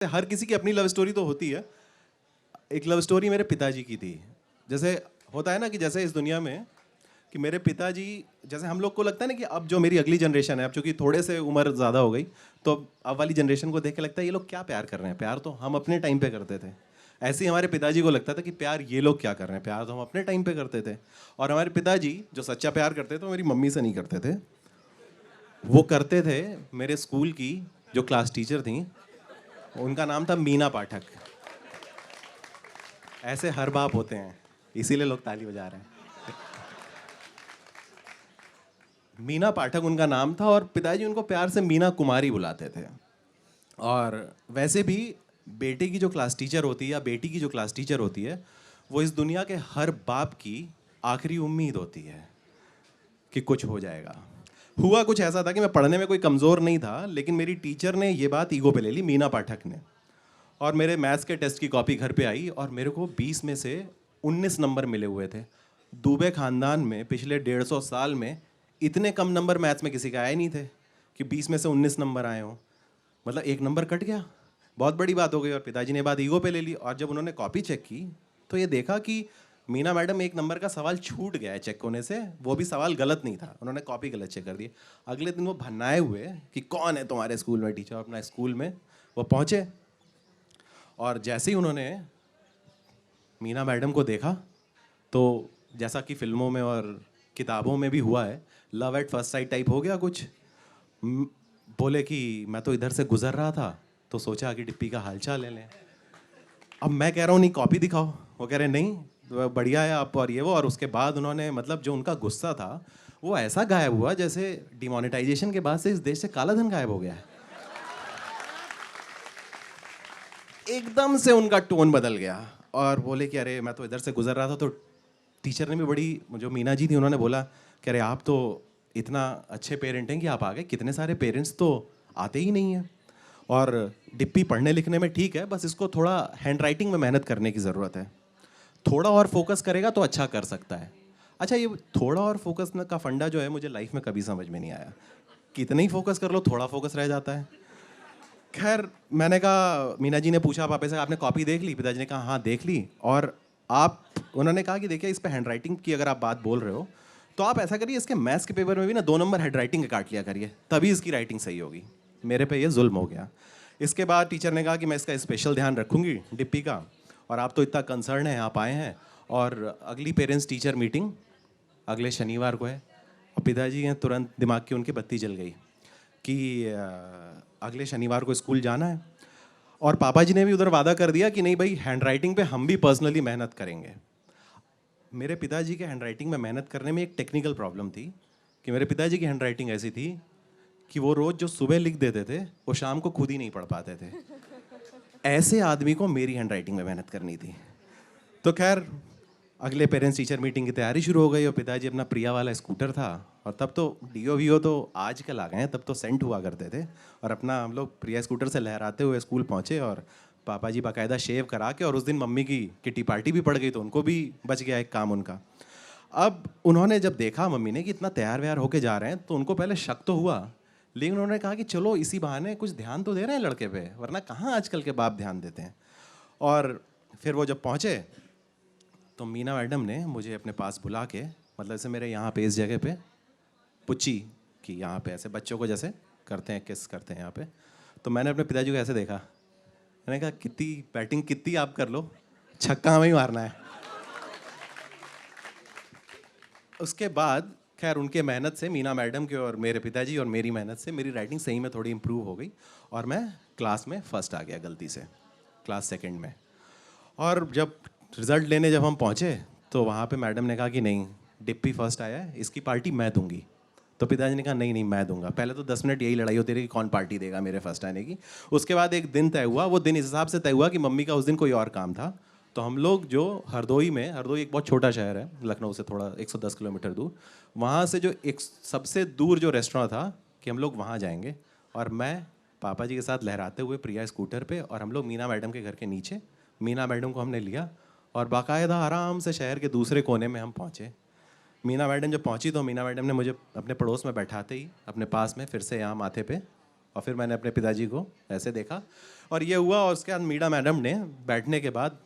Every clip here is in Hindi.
हर किसी की अपनी लव स्टोरी तो होती है। एक लव स्टोरी मेरे पिताजी की थी। जैसे होता है ना कि जैसे इस दुनिया में कि मेरे पिताजी, जैसे हम लोग को लगता है ना कि अब जो मेरी अगली जनरेशन है, अब चूंकि थोड़े से उम्र ज़्यादा हो गई, तो अब वाली जनरेशन को देख के लगता है ये लोग क्या प्यार कर रहे हैं, प्यार तो हम अपने टाइम पे करते थे। ऐसे ही हमारे पिताजी को लगता था कि प्यार ये लोग क्या कर रहे हैं, प्यार तो हम अपने टाइम पे करते थे। और हमारे पिताजी जो सच्चा प्यार करते थे वो मेरी मम्मी से नहीं करते थे, वो करते थे मेरे स्कूल की जो क्लास टीचर थी, उनका नाम था मीना पाठक। ऐसे हर बाप होते हैं, इसीलिए लोग ताली बजा रहे हैं। मीना पाठक उनका नाम था और पिताजी उनको प्यार से मीना कुमारी बुलाते थे। और वैसे भी बेटे की जो क्लास टीचर होती है या बेटी की जो क्लास टीचर होती है, वो इस दुनिया के हर बाप की आखिरी उम्मीद होती है कि कुछ हो जाएगा। हुआ कुछ ऐसा था कि मैं पढ़ने में कोई कमज़ोर नहीं था, लेकिन मेरी टीचर ने ये बात ईगो पे ले ली, मीना पाठक ने। और मेरे मैथ्स के टेस्ट की कॉपी घर पे आई और मेरे को 20 में से 19 नंबर मिले हुए थे। दुबे खानदान में पिछले 150 साल में इतने कम नंबर मैथ्स में किसी का आए नहीं थे कि 20 में से 19 नंबर आए हों। मतलब एक नंबर कट गया, बहुत बड़ी बात हो गई। और पिताजी ने बात ईगो पे ले ली और जब उन्होंने कॉपी चेक की तो ये देखा कि मीना मैडम एक नंबर का सवाल छूट गया है चेक होने से, वो भी सवाल गलत नहीं था, उन्होंने कॉपी गलत चेक कर दी। अगले दिन वो भन्नाए हुए कि कौन है तुम्हारे स्कूल में टीचर, अपना स्कूल में वो पहुँचे। और जैसे ही उन्होंने मीना मैडम को देखा तो जैसा कि फिल्मों में और किताबों में भी हुआ है, love at first sight type हो गया कुछ। म- बोले कि मैं तो इधर से गुजर रहा था तो सोचा कि डिप्पी का हालचाल ले लें। अब मैं कह रहा हूँ नहीं कॉपी दिखाओ, वो कह रहे नहीं तो बढ़िया है आप और ये वो। और उसके बाद उन्होंने, मतलब जो उनका गुस्सा था वो ऐसा गायब हुआ जैसे डिमोनेटाइजेशन के बाद से इस देश से काला धन गायब हो गया है। एकदम से उनका टोन बदल गया और बोले कि अरे मैं तो इधर से गुजर रहा था। तो टीचर ने भी बड़ी, जो मीना जी थी उन्होंने बोला कि अरे आप तो इतना अच्छे पेरेंट हैं कि आप आ गए, कितने सारे पेरेंट्स तो आते ही नहीं हैं। और डिप्पी पढ़ने लिखने में ठीक है, बस इसको थोड़ा हैंड राइटिंग में मेहनत करने की ज़रूरत है, थोड़ा और फोकस करेगा तो अच्छा कर सकता है। अच्छा, ये थोड़ा और फोकस का फंडा जो है मुझे लाइफ में कभी समझ में नहीं आया। कितना ही फोकस कर लो थोड़ा फोकस रह जाता है। खैर मैंने कहा, मीना जी ने पूछा पापा से आपने कॉपी देख ली, पिताजी ने कहा हाँ देख ली। और आप, उन्होंने कहा कि देखिए इस पे हैंड राइटिंग की अगर आप बात बोल रहे हो तो आप ऐसा करिए इसके मैथ्स के पेपर में भी ना 2 नंबर हैंड राइटिंग के काट लिया करिए, तभी इसकी राइटिंग सही होगी। मेरे पे ये जुल्म हो गया। इसके बाद टीचर ने कहा कि मैं इसका स्पेशल ध्यान रखूंगी डिप्पी का, और आप तो इतना कंसर्न है आप आए हैं। और अगली पेरेंट्स टीचर मीटिंग अगले शनिवार को है। और पिताजी हैं, तुरंत दिमाग की उनकी बत्ती जल गई कि अगले शनिवार को स्कूल जाना है। और पापा जी ने भी उधर वादा कर दिया कि नहीं भाई हैंड राइटिंग पे हम भी पर्सनली मेहनत करेंगे। मेरे पिताजी के हैंड राइटिंग में मेहनत करने में एक टेक्निकल प्रॉब्लम थी कि मेरे पिताजी की हैंड राइटिंग ऐसी थी कि वो रोज़ जो सुबह लिख देते थे वो शाम को खुद ही नहीं पढ़ पाते थे। ऐसे आदमी को मेरी हैंड राइटिंग में मेहनत करनी थी। तो खैर अगले पेरेंट्स टीचर मीटिंग की तैयारी शुरू हो गई और पिताजी अपना प्रिया वाला स्कूटर था, और तब तो डीओ वीओ तो आजकल आ गए हैं, तब तो सेंट हुआ करते थे। और अपना हम लोग प्रिया स्कूटर से लहराते हुए स्कूल पहुँचे और पापा जी बाकायदा शेव करा के, और उस दिन मम्मी की किटी पार्टी भी पड़ गई तो उनको भी बच गया एक काम उनका। अब उन्होंने जब देखा मम्मी ने कि इतना तैयार व्यार होके जा रहे हैं तो उनको पहले शक तो हुआ, लेकिन उन्होंने कहा कि चलो इसी बहाने कुछ ध्यान तो दे रहे हैं लड़के पे, वरना कहाँ आजकल के बाप ध्यान देते हैं। और फिर वो जब पहुँचे तो मीना मैडम ने मुझे अपने पास बुला के, मतलब जैसे मेरे यहाँ पे इस जगह पे पुच्ची कि यहाँ पे ऐसे बच्चों को जैसे करते हैं, किस करते हैं यहाँ पे, तो मैंने अपने पिताजी को ऐसे देखा, मैंने कहा कितनी बैटिंग कितनी आप कर लो, छक्का हमें ही मारना है। उसके बाद खैर उनके मेहनत से, मीना मैडम के और मेरे पिताजी और मेरी मेहनत से मेरी राइटिंग सही में थोड़ी इम्प्रूव हो गई और मैं क्लास में फर्स्ट आ गया गलती से, क्लास सेकंड में। और जब रिजल्ट लेने जब हम पहुँचे तो वहाँ पे मैडम ने कहा कि नहीं डिप्पी फर्स्ट आया है, इसकी पार्टी मैं दूंगी। तो पिताजी ने कहा नहीं नहीं मैं दूंगा। पहले तो 10 मिनट यही लड़ाई होती रही कि कौन पार्टी देगा मेरे फर्स्ट आने की। उसके बाद एक दिन तय हुआ, वो दिन इस हिसाब से तय हुआ कि मम्मी का उस दिन कोई और काम था। तो हम लोग जो हरदोई में, हरदोई एक बहुत छोटा शहर है लखनऊ से थोड़ा 110 किलोमीटर दूर, वहाँ से जो एक सबसे दूर जो रेस्टोरेंट था कि हम लोग वहाँ जाएंगे। और मैं पापा जी के साथ लहराते हुए प्रिया स्कूटर पे, और हम लोग मीना मैडम के घर के नीचे, मीना मैडम को हमने लिया और बाकायदा आराम से शहर के दूसरे कोने में हम पहुँचे। मीना मैडम जब पहुंची तो मीना मैडम ने मुझे अपने पड़ोस में बैठाते ही अपने पास में फिर से यहाँ माथे पे, और फिर मैंने अपने पिताजी को ऐसे देखा। और ये हुआ, और उसके बाद मीना मैडम ने बैठने के बाद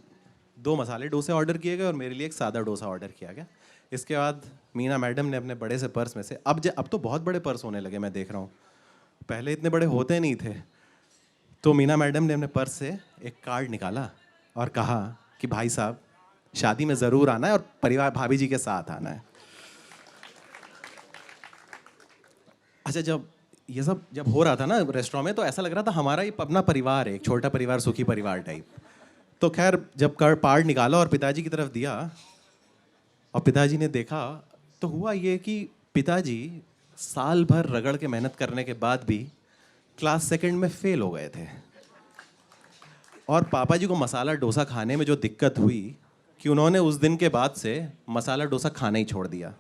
2 मसाले डोसे ऑर्डर किए गए और मेरे लिए एक सादा डोसा ऑर्डर किया गया। इसके बाद मीना मैडम ने अपने बड़े से पर्स में से, अब तो बहुत बड़े पर्स होने लगे, मैं देख रहा हूँ, पहले इतने बड़े होते नहीं थे। तो मीना मैडम ने अपने पर्स से एक कार्ड निकाला और कहा कि भाई साहब, शादी में ज़रूर आना है और परिवार भाभी जी के साथ आना है। अच्छा, जब हो रहा था ना रेस्टोरेंट में, तो ऐसा लग रहा था हमारा ही अपना परिवार है, एक छोटा परिवार, सुखी परिवार टाइप। तो खैर जब कार्ड निकाला और पिताजी की तरफ दिया और पिताजी ने देखा, तो हुआ ये कि पिताजी साल भर रगड़ के मेहनत करने के बाद भी क्लास सेकंड में फेल हो गए थे। और पापा जी को मसाला डोसा खाने में जो दिक्कत हुई कि उन्होंने उस दिन के बाद से मसाला डोसा खाना ही छोड़ दिया।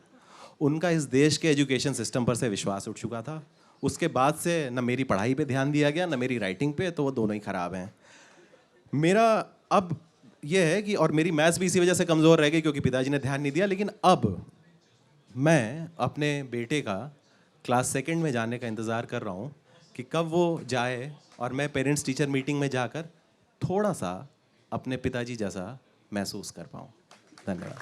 उनका इस देश के एजुकेशन सिस्टम पर से विश्वास उठ चुका था। उसके बाद से न मेरी पढ़ाई पे ध्यान दिया गया, न मेरी राइटिंग पे, तो वो दोनों ही ख़राब हैं। मेरा अब ये है कि, और मेरी मैथ्स भी इसी वजह से कमज़ोर रह गई क्योंकि पिताजी ने ध्यान नहीं दिया। लेकिन अब मैं अपने बेटे का क्लास सेकंड में जाने का इंतज़ार कर रहा हूँ कि कब वो जाए और मैं पेरेंट्स टीचर मीटिंग में जाकर थोड़ा सा अपने पिताजी जैसा महसूस कर पाऊँ। धन्यवाद।